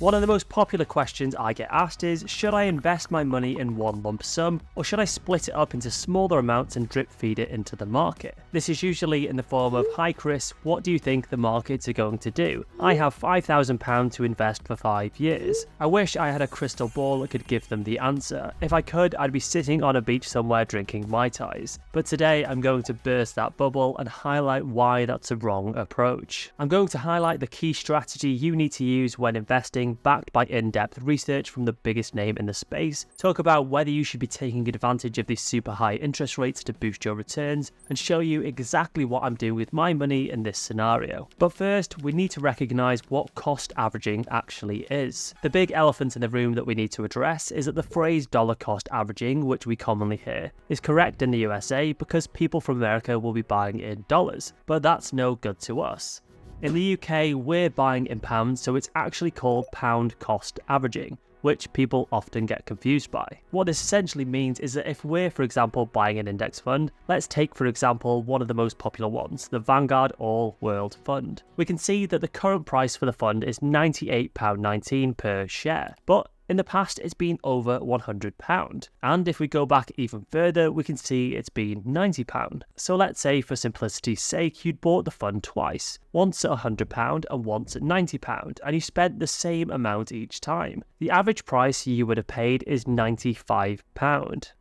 One of the most popular questions I get asked is, should I invest my money in one lump sum, or should I split it up into smaller amounts and drip feed it into the market? This is usually in the form of, hi Chris, what do you think the markets are going to do? I have £5,000 to invest for 5 years. I wish I had a crystal ball that could give them the answer. If I could, I'd be sitting on a beach somewhere drinking Mai Tais. But today I'm going to burst that bubble and highlight why that's a wrong approach. I'm going to highlight the key strategy you need to use when investing, backed by in-depth research from the biggest name in the space, talk about whether you should be taking advantage of these super high interest rates to boost your returns, and show you exactly what I'm doing with my money in this scenario. But first, we need to recognize what cost averaging actually is. The big elephant in the room that we need to address is that the phrase dollar cost averaging, which we commonly hear, is correct in the USA because people from America will be buying in dollars, but that's no good to us. In the UK, we're buying in pounds, so it's actually called pound cost averaging, which people often get confused by. What this essentially means is that if we're, for example, buying an index fund, let's take, for example, one of the most popular ones, the Vanguard All World Fund. We can see that the current price for the fund is £98.19 per share, but in the past, it's been over £100. And if we go back even further, we can see it's been £90. So let's say, for simplicity's sake, you'd bought the fund twice, once at £100 and once at £90, and you spent the same amount each time. The average price you would have paid is £95.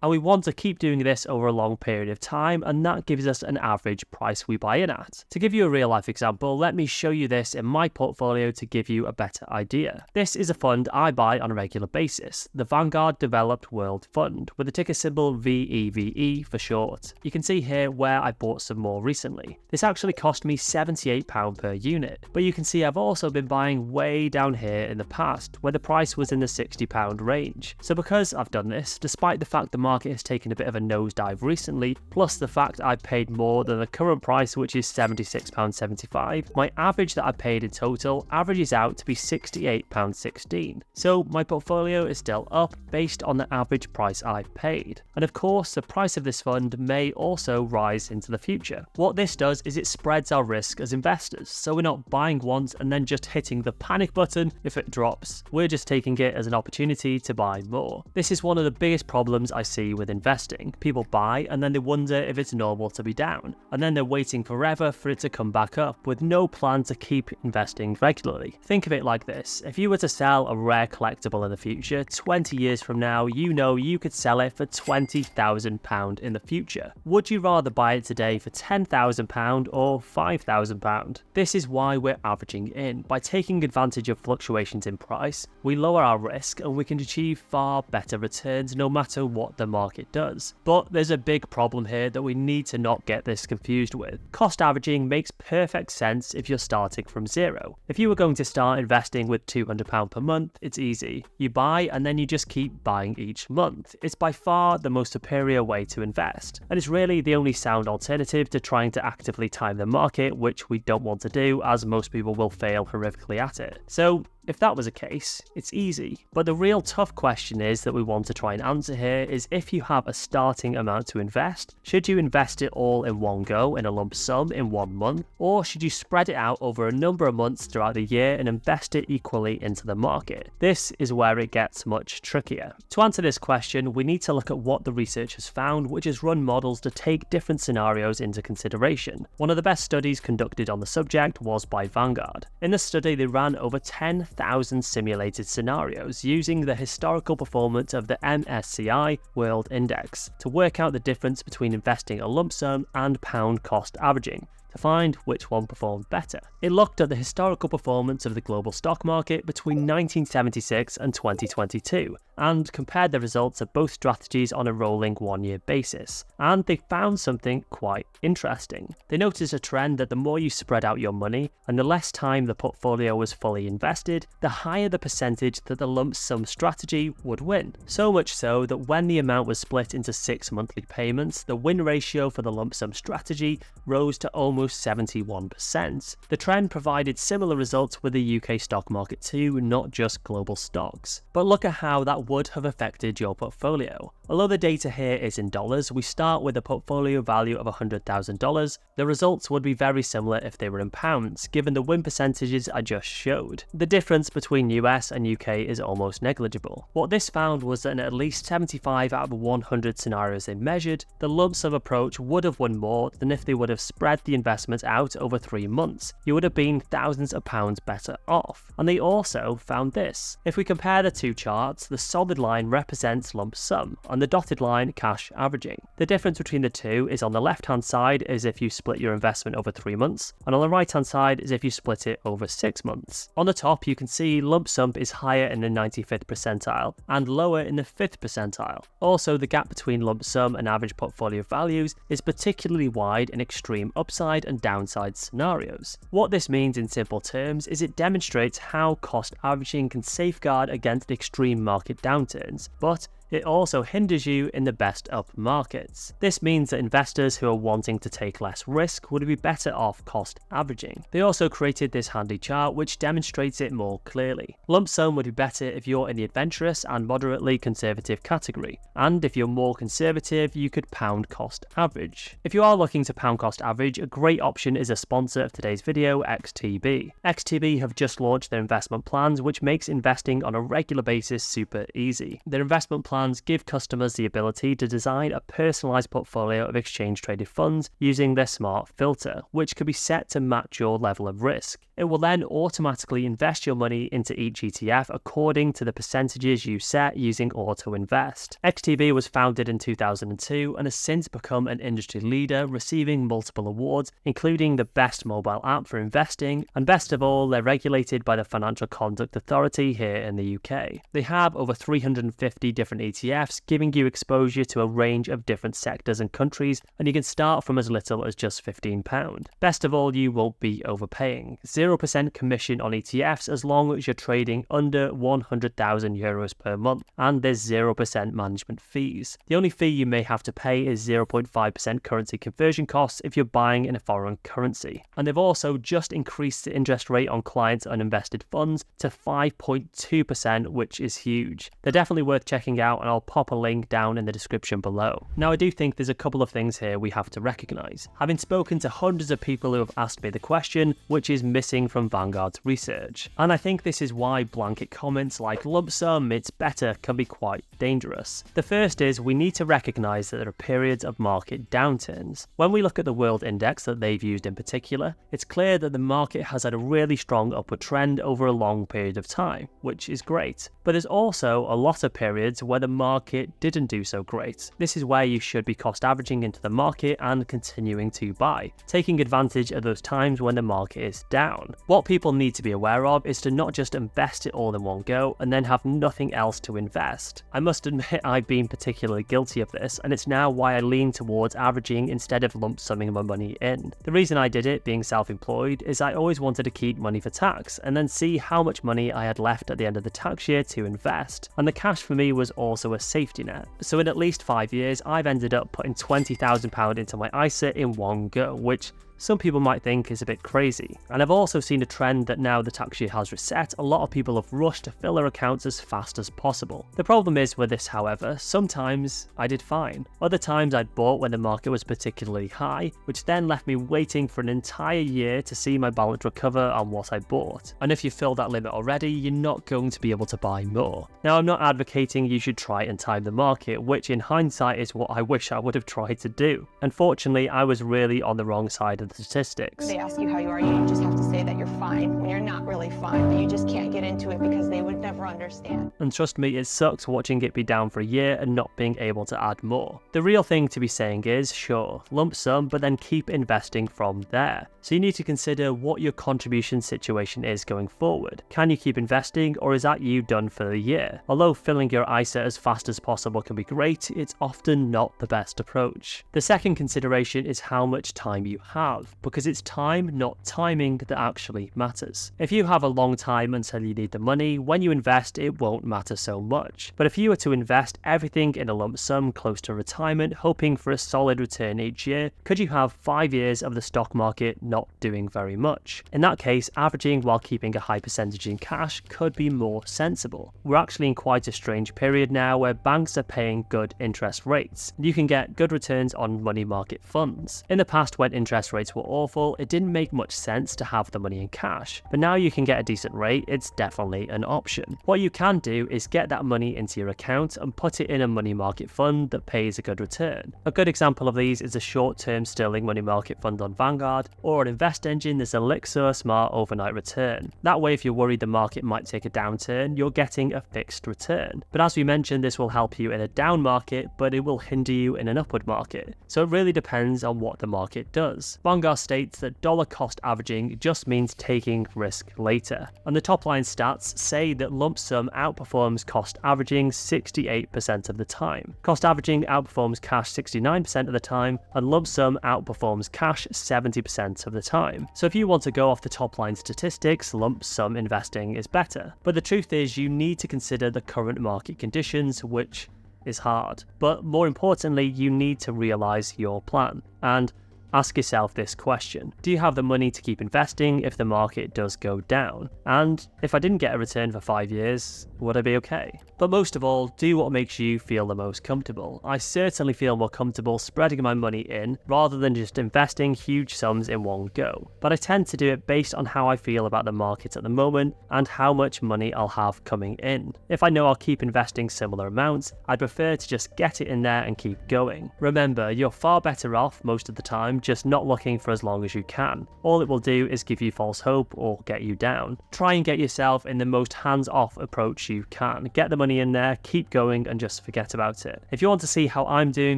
And we want to keep doing this over a long period of time, and that gives us an average price we buy in at. To give you a real life example, let me show you this in my portfolio to give you a better idea. This is a fund I buy on a regular basis, the Vanguard Developed World Fund, with the ticker symbol VEVE for short. You can see here where I bought some more recently. This actually cost me £78 per unit, but you can see I've also been buying way down here in the past, where the price was in the £60 range. So because I've done this, despite the fact the market has taken a bit of a nosedive recently, plus the fact I paid more than the current price, which is £76.75, my average that I paid in total averages out to be £68.16. So my portfolio is still up based on the average price I've paid. And of course, the price of this fund may also rise into the future. What this does is it spreads our risk as investors, so we're not buying once and then just hitting the panic button if it drops. We're just taking it as an opportunity to buy more. This is one of the biggest problems I see with investing. People buy and then they wonder if it's normal to be down, and then they're waiting forever for it to come back up with no plan to keep investing regularly. Think of it like this: if you were to sell a rare collectible in the future, 20 years from now, you know you could sell it for £20,000 in the future. Would you rather buy it today for £10,000 or £5,000? This is why we're averaging in. By taking advantage of fluctuations in price, we lower our risk and we can achieve far better returns no matter what the market does. But there's a big problem here that we need to not get this confused with. Cost averaging makes perfect sense if you're starting from zero. If you were going to start investing with £200 per month, it's easy. You buy and then you just keep buying each month. It's by far the most superior way to invest, and it's really the only sound alternative to trying to actively time the market, which we don't want to do, as most people will fail horrifically at it. So if that was a case, it's easy. But the real tough question is that we want to try and answer here is, if you have a starting amount to invest, should you invest it all in one go in a lump sum in 1 month, or should you spread it out over a number of months throughout the year and invest it equally into the market? This is where it gets much trickier. To answer this question, we need to look at what the research has found, which has run models to take different scenarios into consideration. One of the best studies conducted on the subject was by Vanguard. In the study, they ran over 10,000 simulated scenarios using the historical performance of the MSCI World Index to work out the difference between investing a lump sum and pound cost averaging, to find which one performed better. It looked at the historical performance of the global stock market between 1976 and 2022, and compared the results of both strategies on a rolling 1-year basis. And they found something quite interesting. They noticed a trend that the more you spread out your money, and the less time the portfolio was fully invested, the higher the percentage that the lump sum strategy would win. So much so that when the amount was split into 6 monthly payments, the win ratio for the lump sum strategy rose to almost 71%. The trend provided similar results with the UK stock market too, not just global stocks. But look at how that would have affected your portfolio. Although the data here is in dollars, we start with a portfolio value of $100,000. The results would be very similar if they were in pounds, given the win percentages I just showed. The difference between US and UK is almost negligible. What this found was that in at least 75 out of 100 scenarios they measured, the lump sum approach would have won more than if they would have spread the investment out over 3 months. You would have been thousands of pounds better off. And they also found this. If we compare the two charts, the solid line represents lump sum, and the dotted line cash averaging. The difference between the two is on the left hand side is if you split your investment over 3 months, and on the right hand side is if you split it over 6 months. On the top you can see lump sum is higher in the 95th percentile and lower in the 5th percentile. Also, the gap between lump sum and average portfolio values is particularly wide in extreme upside and downside scenarios. What this means in simple terms is it demonstrates how cost averaging can safeguard against extreme market downturns, but it also hinders you in the best up markets. This means that investors who are wanting to take less risk would be better off cost averaging. They also created this handy chart which demonstrates it more clearly. Lump sum would be better if you're in the adventurous and moderately conservative category, and if you're more conservative you could pound cost average. If you are looking to pound cost average, a great option is a sponsor of today's video, XTB. XTB have just launched their investment plans which makes investing on a regular basis super easy. Their investment plans give customers the ability to design a personalized portfolio of exchange-traded funds using their smart filter, which can be set to match your level of risk. It will then automatically invest your money into each ETF according to the percentages you set using Auto Invest. XTB was founded in 2002 and has since become an industry leader, receiving multiple awards, including the best mobile app for investing, and best of all, they're regulated by the Financial Conduct Authority here in the UK. They have over 350 different ETFs, giving you exposure to a range of different sectors and countries, and you can start from as little as just £15. Best of all, you won't be overpaying. 0% commission on ETFs as long as you're trading under €100,000 per month, and there's 0% management fees. The only fee you may have to pay is 0.5% currency conversion costs if you're buying in a foreign currency. And they've also just increased the interest rate on clients' uninvested funds to 5.2%, which is huge. They're definitely worth checking out, and I'll pop a link down in the description below. Now, I do think there's a couple of things here we have to recognise. Having spoken to hundreds of people who have asked me the question, which is missing from Vanguard's research. And I think this is why blanket comments like lump sum, it's better, can be quite dangerous. The first is we need to recognise that there are periods of market downturns. When we look at the world index that they've used in particular, it's clear that the market has had a really strong upward trend over a long period of time, which is great. But there's also a lot of periods where the market didn't do so great. This is where you should be cost averaging into the market and continuing to buy, taking advantage of those times when the market is down. What people need to be aware of is to not just invest it all in one go and then have nothing else to invest. I must admit I've been particularly guilty of this, and it's now why I lean towards averaging instead of lump summing my money in. The reason I did it, being self-employed, is I always wanted to keep money for tax and then see how much money I had left at the end of the tax year to invest, and the cash for me was also a safety net. So in at least 5 years I've ended up putting £20,000 into my ISA in one go, which some people might think is a bit crazy. And I've also seen a trend that now the tax year has reset, a lot of people have rushed to fill their accounts as fast as possible. The problem is with this, however, sometimes I did fine. Other times I'd bought when the market was particularly high, which then left me waiting for an entire year to see my balance recover on what I bought. And if you fill that limit already, you're not going to be able to buy more. Now, I'm not advocating you should try and time the market, which in hindsight is what I wish I would have tried to do. Unfortunately, I was really on the wrong side of the statistics. They ask you how you are, you just have to say that you're fine when you're not really fine, but you just can't get into it because they would never understand. And trust me, it sucks watching it be down for a year and not being able to add more. The real thing to be saying is, sure, lump sum, but then keep investing from there. So you need to consider what your contribution situation is going forward. Can you keep investing, or is that you done for the year? Although filling your ISA as fast as possible can be great, it's often not the best approach. The second consideration is how much time you have. have, because it's time, not timing, that actually matters. If you have a long time until you need the money, when you invest it won't matter so much. But if you were to invest everything in a lump sum close to retirement, hoping for a solid return each year, could you have 5 years of the stock market not doing very much? In that case, averaging while keeping a high percentage in cash could be more sensible. We're actually in quite a strange period now where banks are paying good interest rates. You can get good returns on money market funds. In the past, when interest rates were awful, it didn't make much sense to have the money in cash, but now you can get a decent rate, it's definitely an option. What you can do is get that money into your account and put it in a money market fund that pays a good return. A good example of these is a short-term sterling money market fund on Vanguard, or an invest engine there's Elixir Smart Overnight Return. That way, if you're worried the market might take a downturn, you're getting a fixed return. But as we mentioned, this will help you in a down market, but it will hinder you in an upward market. So it really depends on what the market does. Vanguard states that dollar cost averaging just means taking risk later. And the top line stats say that lump sum outperforms cost averaging 68% of the time. Cost averaging outperforms cash 69% of the time, and lump sum outperforms cash 70% of the time. So if you want to go off the top line statistics, lump sum investing is better. But the truth is, you need to consider the current market conditions, which is hard. But more importantly, you need to realize your plan. And ask yourself this question: do you have the money to keep investing if the market does go down? And if I didn't get a return for 5 years, would I be okay? But most of all, do what makes you feel the most comfortable. I certainly feel more comfortable spreading my money in rather than just investing huge sums in one go. But I tend to do it based on how I feel about the market at the moment and how much money I'll have coming in. If I know I'll keep investing similar amounts, I'd prefer to just get it in there and keep going. Remember, you're far better off most of the time just not looking for as long as you can. All it will do is give you false hope or get you down. Try and get yourself in the most hands-off approach you can. Get the money in there, keep going, and just forget about it. If you want to see how I'm doing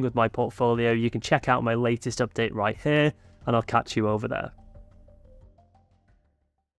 with my portfolio, you can check out my latest update right here, and I'll catch you over there.